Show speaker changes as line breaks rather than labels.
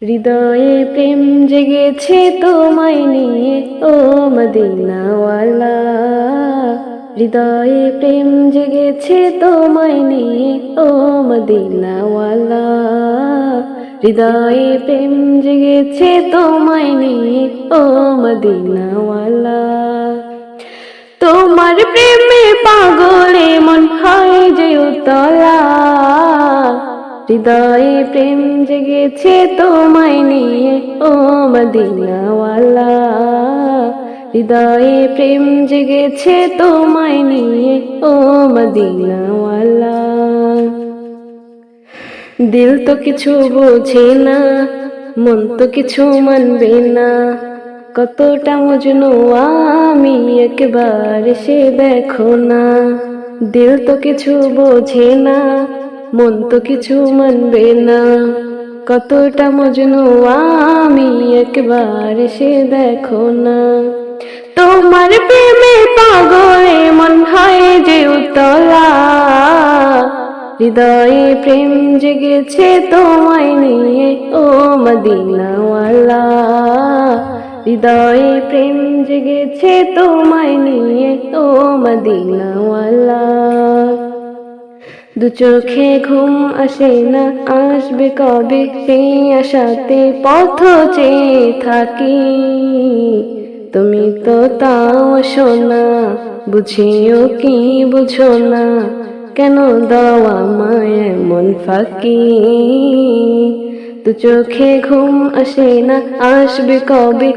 হৃদয়ে প্রেম জেগেছে তোমায় নিয়ে ও মদিনাওয়ালা। হৃদয়ে প্রেম জেগেছে তোমায় নিয়ে ও মদিনাওয়ালা। হৃদয়ে প্রেম জেগেছে তোমায় নিয়ে ও মদিনাওয়ালা। তোমার প্রেমে পাগলে মন হয় যে উতলা। হৃদয়ে প্রেম জেগেছে তোমায় নিয়ে ও মদিনাওয়ালা। হৃদয়ে প্রেম জেগেছে তোমায় নিয়ে ও মদিনাওয়ালা। দিল তো কিছু বোঝে না, মন তো কিছু মানবে না, কতটা মজনু আমি একবার সে দেখো না। দিল তো কিছু বোঝে না, মন তো কিছু মানবে না, কতটা মজনু আমি একবার সে দেখো না। তোমার প্রেমে পাগলে মন হয় যে উতলা। হৃদয়ে প্রেম জেগেছে তোমায় নিয়ে ও মদিনাওয়ালা। হৃদয়ে প্রেম জেগেছে তোমায় নিয়ে ও মদিনাওয়ালা। দু চোখে ঘুম আসে না, আসবে কবে সেই আশাতে পথ চেয়ে থাকি। তুমি তো তাও শোনা, বুঝিও কি বুঝো না, কেন দাও আমায় এমন ফাঁকি। দু চোখে ঘুম আসে না, আসবে কবে